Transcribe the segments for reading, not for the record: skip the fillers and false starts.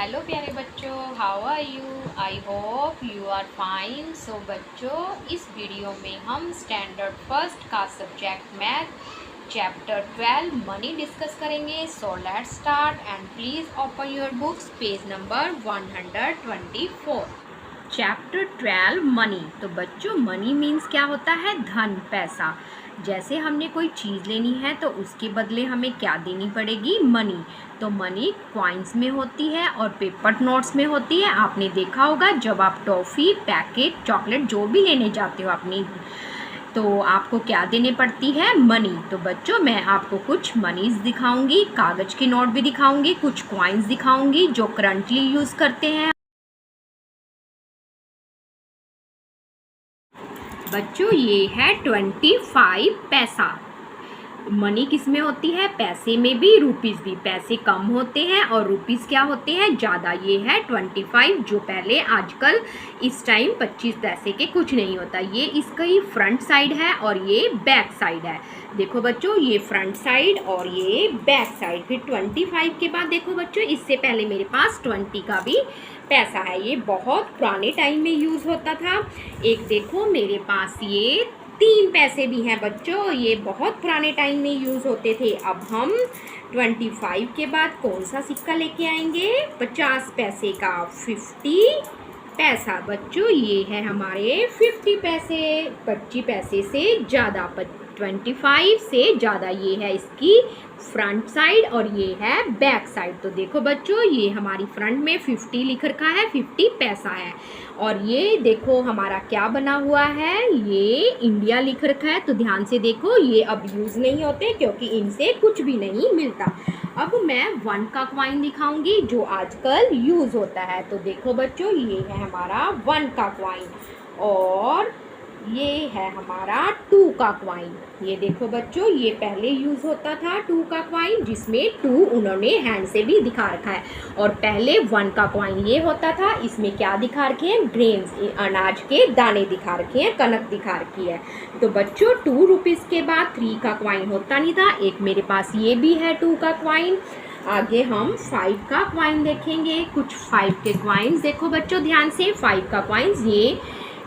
Hello प्यारे बच्चों, how are you? I hope you are fine. So बच्चों, इस वीडियो में हम स्टैंडर्ड फर्स्ट का subject math chapter 12 money discuss करेंगे। So let's start and please open your books, page number 124। Chapter 12 money. तो बच्चों, मनी मीन्स क्या होता है? धन, पैसा। जैसे हमने कोई चीज़ लेनी है तो उसके बदले हमें क्या देनी पड़ेगी? मनी। तो मनी कॉइन्स में होती है और पेपर नोट्स में होती है। आपने देखा होगा जब आप टॉफ़ी, पैकेट, चॉकलेट जो भी लेने जाते हो अपनी, तो आपको क्या देने पड़ती है? मनी। तो बच्चों, मैं आपको कुछ मनीज़ दिखाऊंगी, कागज़ के नोट भी दिखाऊंगी, कुछ कॉइन्स दिखाऊंगी जो करंटली यूज़ करते हैं। बच्चों, ये है 25 पैसा। मनी किस में होती है? पैसे में भी, रुपीज़ भी। पैसे कम होते हैं और रुपीज़ क्या होते हैं? ज़्यादा। ये है 25, जो पहले आजकल इस टाइम 25 पैसे के कुछ नहीं होता। ये इसका ही फ्रंट साइड है और ये बैक साइड है। देखो बच्चों, ये फ्रंट साइड और ये बैक साइड। फिर 25 के बाद देखो बच्चों, इससे पहले मेरे पास 20 का भी पैसा है। ये बहुत पुराने टाइम में यूज़ होता था। एक देखो मेरे पास ये 3 पैसे भी हैं बच्चों, ये बहुत पुराने टाइम में यूज़ होते थे। अब हम 25 के बाद कौन सा सिक्का लेके आएंगे? 50 पैसे का, 50 पैसा। बच्चों, ये है हमारे 50 पैसे। 25 पैसे से ज़्यादा, 25 से ज़्यादा। ये है इसकी फ्रंट साइड और ये है बैक साइड। तो देखो बच्चों, ये हमारी फ्रंट में 50 लिख रखा है, 50 पैसा है। और ये देखो हमारा क्या बना हुआ है? ये इंडिया लिख रखा है। तो ध्यान से देखो, ये अब यूज़ नहीं होते क्योंकि इनसे कुछ भी नहीं मिलता। अब मैं 1 का कॉइन दिखाऊंगी जो आजकल यूज़ होता है। तो देखो बच्चों, ये है हमारा 1 का कॉइन और ये है हमारा 2 का कॉइन। ये देखो बच्चों, ये पहले यूज़ होता था 2 का कॉइन, जिसमें 2 उन्होंने हैंड से भी दिखा रखा है। और पहले 1 का कॉइन ये होता था, इसमें क्या दिखा रखे हैं? ग्रेन्स, अनाज के दाने दिखा रखे हैं, कनक दिखा रखी है। तो बच्चों, 2 रुपीज़ के बाद 3 का कॉइन होता नहीं था। एक मेरे पास ये भी है 2 का कॉइन। आगे हम 5 का कॉइन देखेंगे। कुछ 5 के कॉइन्स देखो बच्चों ध्यान से। 5 का कॉइन्स ये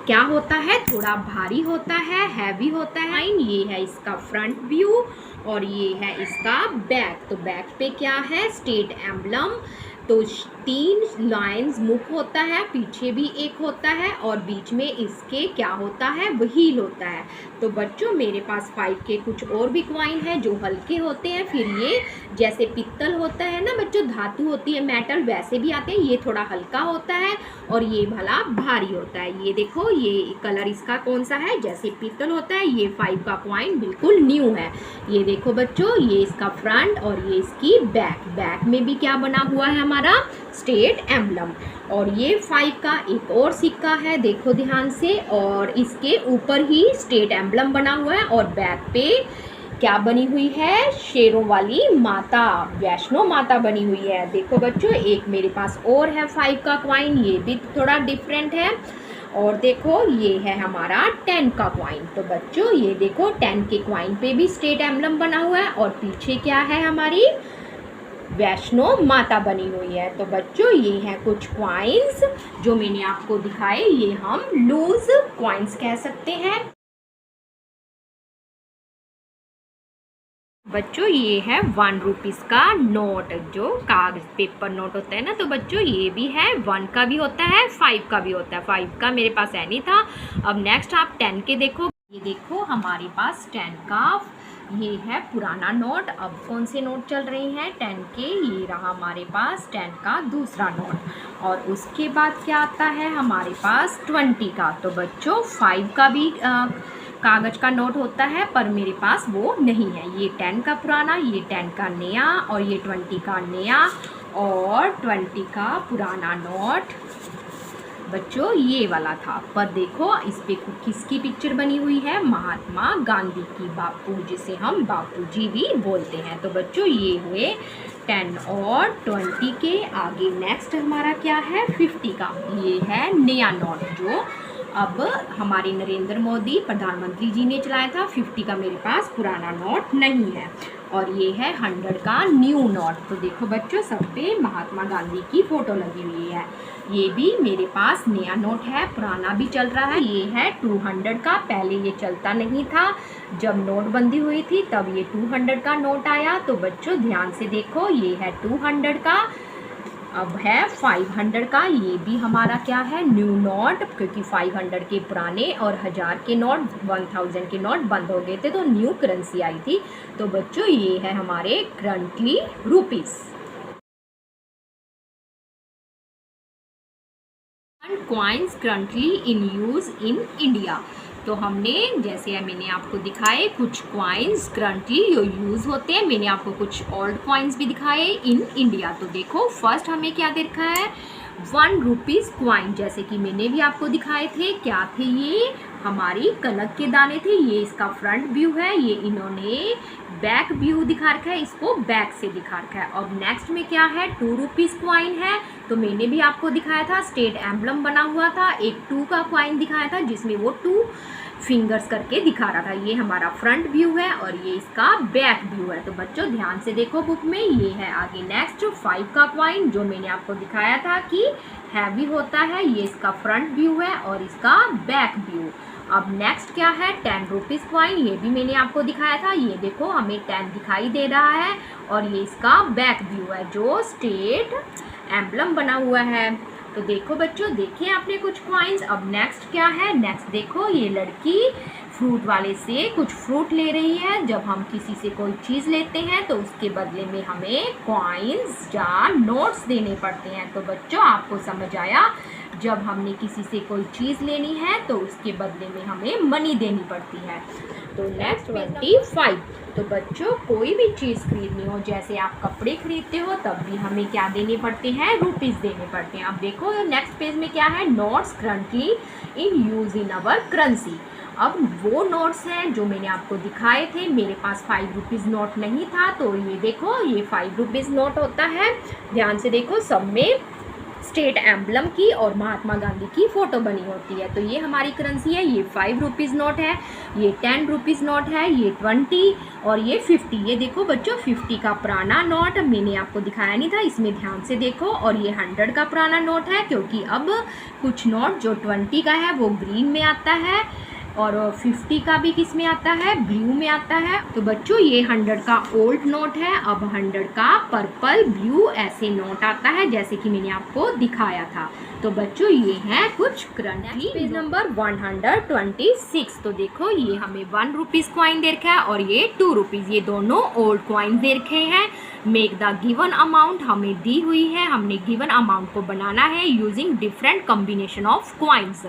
क्या होता है? थोड़ा भारी होता है, हैवी होता है। ये है इसका फ्रंट व्यू और ये है इसका बैक। तो बैक पे क्या है? State emblem. तो 3 लाइन्स मुख होता है, पीछे भी एक होता है और बीच में इसके क्या होता है? व्हील होता है। तो बच्चों, मेरे पास 5 के कुछ और भी कॉइन है जो हल्के होते हैं। फिर ये जैसे पित्तल होता है ना बच्चों, धातु होती है, मेटल, वैसे भी आते हैं। ये थोड़ा हल्का होता है और ये भला भारी होता है। ये देखो, ये कलर इसका कौन सा है? जैसे पित्तल होता है। ये 5 का कॉइन बिल्कुल न्यू है। ये देखो बच्चों, ये इसका फ्रंट और ये इसकी बैक। बैक में भी क्या बना हुआ है? हमारा स्टेट एम्बलम। और ये 5 का एक और सिक्का है, देखो ध्यान से, और इसके ऊपर ही स्टेट एम्बलम बना हुआ है और बैक पे क्या बनी हुई है? शेरों वाली माता, वैष्णो माता बनी हुई है। देखो बच्चों, एक मेरे पास और है 5 का कॉइन, ये भी थोड़ा डिफरेंट है। और देखो, ये है हमारा 10 का कॉइन। तो बच्चों, ये देखो 10 के कॉइन पे भी स्टेट एम्बलम बना हुआ है और पीछे क्या है? हमारी वैष्णो माता बनी हुई है। तो बच्चों, ये हैं कुछ कॉइन्स जो मैंने आपको दिखाए। ये हम लूज कॉइन्स कह सकते हैं। बच्चों, ये है 1 रुपीज़ का नोट, जो कागज पेपर नोट होता है ना। तो बच्चों, ये भी है, 1 का भी होता है, 5 का भी होता है। 5 का मेरे पास है नहीं था। अब नेक्स्ट आप 10 के देखो। ये देखो हमारे पास 10 का ये है पुराना नोट। अब कौन से नोट चल रहे हैं? 10 के। ये रहा हमारे पास 10 का दूसरा नोट। और उसके बाद क्या आता है हमारे पास? 20 का। तो बच्चों, 5 का भी कागज़ का नोट होता है, पर मेरे पास वो नहीं है। ये 10 का पुराना, ये 10 का नया और ये 20 का नया और 20 का पुराना नोट बच्चों ये वाला था। पर देखो, इस पे किसकी पिक्चर बनी हुई है? महात्मा गांधी की, बापू, जिसे हम बापू जी भी बोलते हैं। तो बच्चों, ये हुए 10 और 20 के। आगे नेक्स्ट हमारा क्या है? 50 का। ये है नया नोट जो अब हमारे नरेंद्र मोदी प्रधानमंत्री जी ने चलाया था। 50 का मेरे पास पुराना नोट नहीं है। और ये है 100 का न्यू नोट। तो देखो बच्चों, सब पे महात्मा गांधी की फ़ोटो लगी हुई है। ये भी मेरे पास नया नोट है, पुराना भी चल रहा है। ये है 200 का, पहले ये चलता नहीं था, जब नोटबंदी हुई थी तब ये 200 का नोट आया। तो बच्चों ध्यान से देखो, ये है 200 का। अब है 500 का, ये भी हमारा क्या है, न्यू नोट, क्योंकि 500 के पुराने और 1000 के नोट, 1000 के नोट बंद हो गए थे तो न्यू करेंसी आई थी। तो बच्चों ये है हमारे currently rupees. Coins currently in use in India. तो हमने जैसे मैंने आपको दिखाए कुछ कॉइन्स करंटली जो यूज़ होते हैं, मैंने आपको कुछ ओल्ड कॉइन्स भी दिखाए इन इंडिया। तो देखो फर्स्ट हमें क्या देखा है, 1 रुपीज़ कॉइन, जैसे कि मैंने भी आपको दिखाए थे। क्या थे ये, हमारी कनक के दाने थे। ये इसका फ्रंट व्यू है, ये इन्होंने बैक व्यू दिखा रखा है, इसको बैक से दिखा रखा है। और नेक्स्ट में क्या है, 2 रुपीज़ कॉइन है। तो मैंने भी आपको दिखाया था, स्टेट एम्बलम बना हुआ था। एक 2 का कॉइन दिखाया था जिसमें वो 2 फिंगर्स करके दिखा रहा था। ये हमारा फ्रंट व्यू है और ये इसका बैक व्यू है। तो बच्चों ध्यान से देखो बुक में, ये है आगे नेक्स्ट 5 का कॉइन, जो मैंने आपको दिखाया था कि हैवी होता है। ये इसका फ्रंट व्यू है और इसका बैक व्यू। अब नेक्स्ट क्या है, 10 रुपीज़ कॉइन, ये भी मैंने आपको दिखाया था। ये देखो हमें 10 दिखाई दे रहा है और ये इसका बैक व्यू है जो स्टेट एम्बलम बना हुआ है। तो देखो बच्चों, देखिए आपने कुछ कॉइन्स। अब नेक्स्ट क्या है, नेक्स्ट देखो, ये लड़की फ्रूट वाले से कुछ फ्रूट ले रही है। जब हम किसी से कोई चीज़ लेते हैं तो उसके बदले में हमें कॉइन्स या नोट्स देने पड़ते हैं। तो बच्चों आपको समझ आया, जब हमने किसी से कोई चीज़ लेनी है तो उसके बदले में हमें मनी देनी पड़ती है। तो नेक्स्ट 25। तो बच्चों कोई भी चीज़ खरीदनी हो, जैसे आप कपड़े खरीदते हो तब भी हमें क्या देने पड़ते हैं, रुपीज़ देने पड़ते हैं। अब देखो नेक्स्ट पेज में क्या है, notes currently in use in our currency. अब वो नोट्स हैं जो मैंने आपको दिखाए थे। मेरे पास 5 रुपीज़ नोट नहीं था, तो ये देखो ये 5 रुपीज़ नोट होता है। ध्यान से देखो, सब में स्टेट एम्बलम की और महात्मा गांधी की फ़ोटो बनी होती है। तो ये हमारी करेंसी है। ये 5 रुपीज़ नोट है, ये 10 रुपीज़ नोट है, ये 20 और ये 50। ये देखो बच्चों 50 का पुराना नोट मैंने आपको दिखाया नहीं था, इसमें ध्यान से देखो। और ये 100 का पुराना नोट है, क्योंकि अब कुछ नोट जो 20 का है वो ग्रीन में आता है और 50 का भी किस में आता है, ब्लू में आता है। तो बच्चों ये 100 का ओल्ड नोट है। अब 100 का पर्पल ब्लू ऐसे नोट आता है, जैसे कि मैंने आपको दिखाया था। तो बच्चों ये हैं कुछ करंटली। Page number 126। तो देखो ये हमें 1 रुपीज़ कॉइन दे रखा है और ये 2 रुपीज़, ये दोनों ओल्ड कॉइन दे रखे हैं। मेक द गिवन अमाउंट हमें दी हुई है, हमने गिवन अमाउंट को बनाना है using different combination of coins.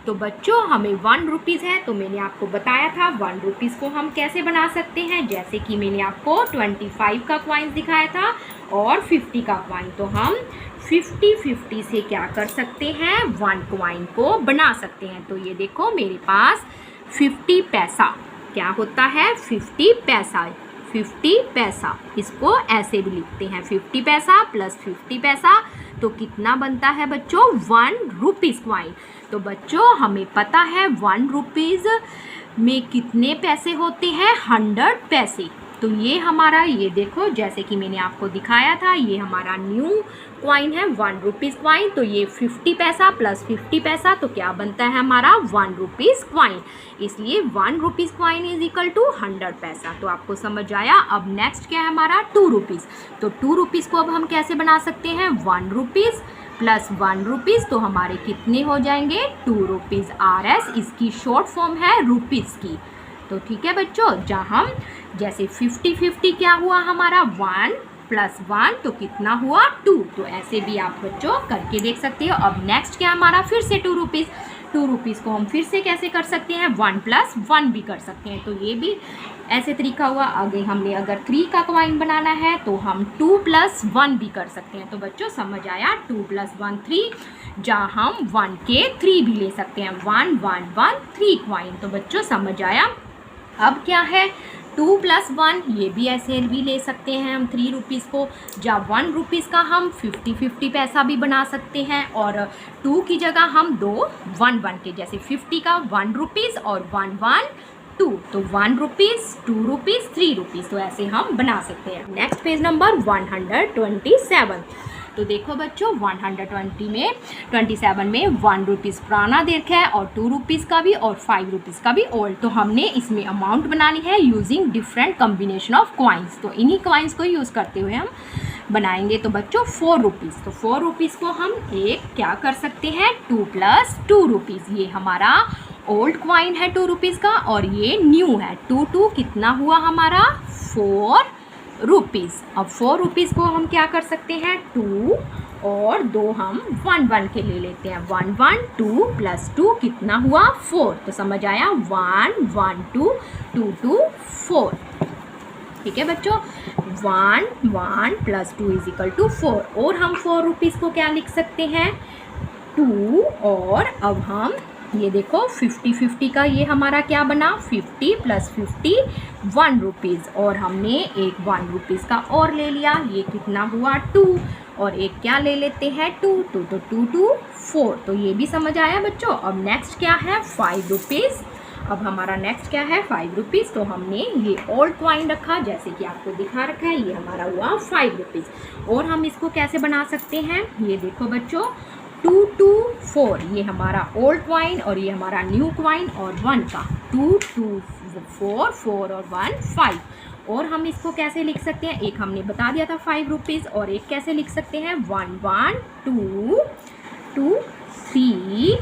तो बच्चों हमें 1 रुपीज़ है, तो मैंने आपको बताया था 1 रुपीज़ को हम कैसे बना सकते हैं। जैसे कि मैंने आपको 25 का कॉइन दिखाया था और 50 का कॉइन। तो हम 50-50 से क्या कर सकते हैं, 1 कॉइन को बना सकते हैं। तो ये देखो मेरे पास 50 पैसा क्या होता है, 50 पैसा, 50 पैसा, इसको ऐसे भी लिखते हैं 50 पैसा प्लस 50 पैसा, तो कितना बनता है बच्चों, 1 रुपीज़ कॉइन। तो बच्चों हमें पता है 1 रुपीज़ में कितने पैसे होते हैं, 100 पैसे। तो ये हमारा, ये देखो जैसे कि मैंने आपको दिखाया था, ये हमारा न्यू कॉइन है 1 रुपीज़ कॉइन। तो ये 50 पैसा प्लस 50 पैसा, तो क्या बनता है हमारा 1 रुपीज़ कॉइन। इसलिए 1 rupees coin is equal to 100 paisa. तो आपको समझ आया। अब नेक्स्ट क्या है हमारा 2 रुपीज़। तो 2 रुपीज़ को अब हम कैसे बना सकते हैं, 1 रुपीज़ प्लस 1 रुपीज़, तो हमारे कितने हो जाएंगे, 2 रुपीज़। RS इसकी शॉर्ट फॉर्म है रुपीज़ की। तो ठीक है बच्चों, जहाँ हम जैसे 50-50 क्या हुआ हमारा 1 प्लस 1, तो कितना हुआ 2। तो ऐसे भी आप बच्चों करके देख सकते हो। अब नेक्स्ट क्या हमारा फिर से 2 रुपीज़। 2 रुपीज़ को हम फिर से कैसे कर सकते हैं, 1 प्लस 1 भी कर सकते हैं। तो ये भी ऐसे तरीका हुआ। आगे हमने अगर 3 का कॉइन बनाना है तो हम 2 प्लस 1 भी कर सकते हैं। तो बच्चों समझ आया, 2 प्लस 1 3, जहाँ हम 1 के 3 भी ले सकते हैं, 1 1 1 3 कॉइन। तो बच्चों समझ आया। अब क्या है 2 प्लस 1, ये भी ऐसे भी ले सकते हैं हम 3 रुपीज़ को। जब 1 रुपीज़ का हम 50-50 पैसा भी बना सकते हैं और 2 की जगह हम 2 1 1 के, जैसे 50 का 1 रुपीज़ और 1 1 2, तो 1 रुपीज़, 2 रुपीज़, 3 रुपीज़, तो ऐसे हम बना सकते हैं। Next page number 127। तो देखो बच्चों 127 में 1 रुपीज़ पुराना देखा है और 2 रुपीज़ का भी और 5 रुपीज़ का भी ओल्ड। तो हमने इसमें अमाउंट बनानी है using different combination of coins. तो इन्हीं कॉइन्स को यूज़ करते हुए हम बनाएंगे। तो बच्चों 4 रुपीज़, तो 4 रुपीज़ को हम एक क्या कर सकते हैं 2 + 2 रुपीज़। ये हमारा ओल्ड कॉइन है 2 रुपीज़ का और ये न्यू है 2 कितना हुआ हमारा 4 रुपीज़। अब 4 रुपीज़ को हम क्या कर सकते हैं 2 और 2 हम 1 के ले लेते हैं। 1 2 + 2 कितना हुआ 4। तो समझ आया 1 1 2 2 2 4। ठीक है बच्चों 1 1 + 2 = 4। और हम 4 रुपीज़ को क्या लिख सकते हैं 2। और अब हम ये देखो 50-50 का ये हमारा क्या बना 50 + 50 1 रुपीज़। और हमने एक 1 रुपीज़ का और ले लिया, ये कितना हुआ 2। और एक क्या ले लेते हैं 2 2 तो 2 2 4। तो ये भी समझ आया बच्चों। अब नेक्स्ट क्या है 5 रुपीज़। अब हमारा नेक्स्ट क्या है 5 रुपीज़। तो हमने ये ओल्ड कॉइन रखा जैसे कि आपको दिखा रखा है, ये हमारा हुआ 5 रुपीज़। और हम इसको कैसे बना सकते हैं ये देखो बच्चों 2 2 4, ये हमारा ओल्ड कॉइन और ये हमारा न्यू कॉइन और 1 का 2 2 4 4 और 1 5। और हम इसको कैसे लिख सकते हैं, एक हमने बता दिया था 5 रुपीज़ और एक कैसे लिख सकते हैं 1 1 2 2 3,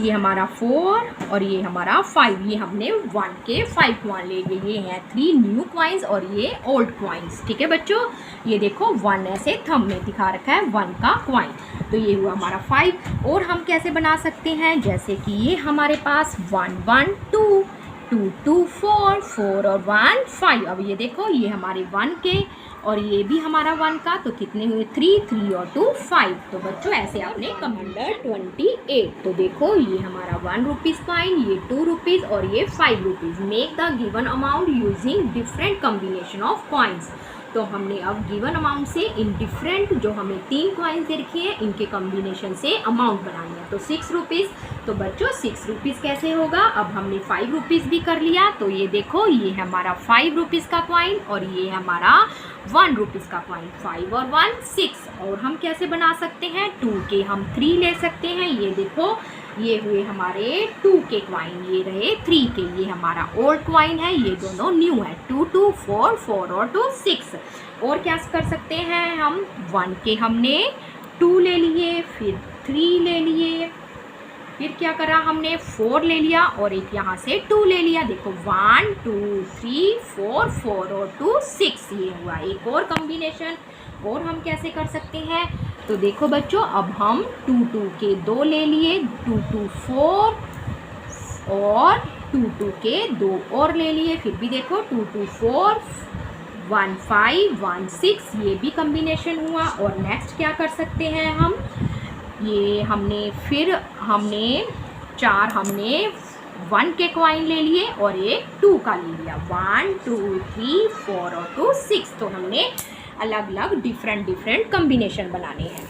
ये हमारा 4 और ये हमारा 5। ये हमने 1 के 5 कॉइन ले लिए। ये हैं 3 न्यू कॉइन्स और ये ओल्ड कॉइन्स। ठीक है बच्चों ये देखो 1 ऐसे थंब में दिखा रखा है 1 का कॉइन। तो ये हुआ हमारा 5। और हम कैसे बना सकते हैं जैसे कि ये हमारे पास 1 1 2 2 2 4 4 और 1 5। अब ये देखो ये हमारे 1 के और ये भी हमारा 1 का, तो कितने हुए 3 3 और 2 5। तो बच्चों ऐसे आपने नंबर 28। तो देखो ये हमारा 1 रुपीज़ कॉइन, ये 2 रुपीज़ और ये 5 rupees. Make the given amount using different combination of coins. तो हमने अब गिवन अमाउंट से इन डिफरेंट जो हमें 3 कॉइन्स दे रखी है इनके कम्बिनेशन से अमाउंट बनानी है। तो 6 रुपीज़। तो बच्चों 6 रुपीज़ कैसे होगा, अब हमने 5 रुपीज़ भी कर लिया। तो ये देखो ये है हमारा 5 रुपीज़ का कॉइन और ये है हमारा 1 रुपीज़ का कॉइन। 5 और 1 6। और हम कैसे बना सकते हैं 2 के हम 3 ले सकते हैं। ये देखो ये हुए हमारे 2 के कॉइन, ये रहे 3 के। ये हमारा ओल्ड कॉइन है, ये दोनों न्यू है 2 2 4 4 और 2 6। और क्या कर सकते हैं हम 1 के हमने 2 ले लिए, फिर 3 ले लिए, फिर क्या करा हमने 4 ले लिया और एक यहाँ से 2 ले लिया। देखो 1 2 3 4 4 और 2 6। ये हुआ एक और कॉम्बिनेशन। और हम कैसे कर सकते हैं तो देखो बच्चों अब हम 2 2 के 2 ले लिए, 2 2 4 और 2 2 के 2 और ले लिए। फिर भी देखो 2 2 4 1 5 1 6, ये भी कॉम्बिनेशन हुआ। और नेक्स्ट क्या कर सकते हैं हम, ये हमने फिर हमने 4 हमने 1 के कॉइन ले लिए और एक 2 का ले लिया। 1 2 3 4 और 2 6। तो हमने अलग अलग डिफरेंट कॉम्बिनेशन बनाने हैं।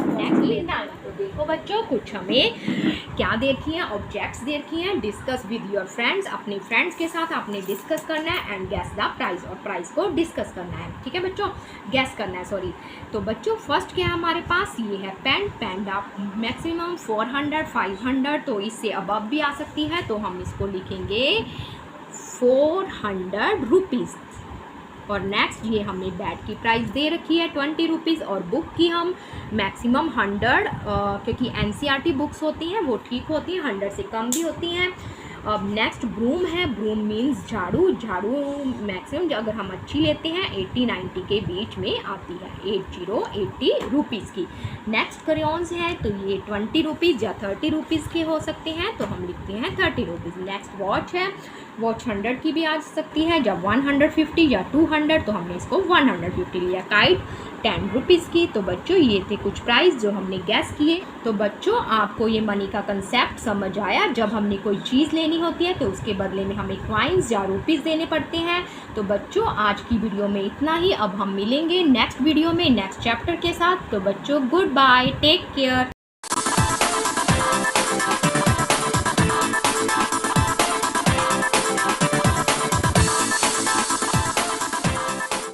नेक्स्ट लेना तो देखो बच्चों कुछ हमें क्या दे रखी हैं ऑब्जेक्ट्स दे रखी हैं। डिस्कस विद योर फ्रेंड्स, अपने फ्रेंड्स के साथ आपने डिस्कस करना है। एंड गैस द प्राइस, और प्राइस को डिस्कस करना है। ठीक है बच्चों गैस करना है सॉरी। तो बच्चों फर्स्ट क्या है हमारे पास, ये है पेन। पेन आप मैक्सिमम 400 500 तो इससे अबव भी आ सकती है। तो हम इसको लिखेंगे 400 रुपीज़। और नेक्स्ट ये हमने बैट की प्राइस दे रखी है 20 रुपीज़। और बुक की हम मैक्सिमम 100 क्योंकि NCERT बुक्स होती हैं वो ठीक होती हैं, 100 से कम भी होती हैं। अब नेक्स्ट ब्रूम है। ब्रूम मीन्स झाड़ू। झाड़ू मैक्सिमम अगर हम अच्छी लेते हैं 80-90 के बीच में आती है, 80 रुपीज़ की। नेक्स्ट क्रेयॉन्स है तो ये 20 रुपीज़ या 30 रुपीज़ के हो सकते हैं, तो हम लिखते हैं 30 रुपीज़। नेक्स्ट वॉच है। वॉच 100 की भी आ सकती है, जब 150 या 200 तो हमने इसको 150 लिया। काइट 10 रुपीज़ की। तो बच्चों ये थे कुछ प्राइस जो हमने गैस किए। तो बच्चों आपको ये मनी का कंसेप्ट समझ आया। जब हमने कोई चीज़ लेनी होती है तो उसके बदले में हमें कॉइन्स या रुपीज़ देने पड़ते हैं। तो बच्चों आज की वीडियो में इतना ही। अब हम मिलेंगे नेक्स्ट वीडियो में नेक्स्ट चैप्टर के साथ। तो बच्चों गुड बाय, टेक केयर।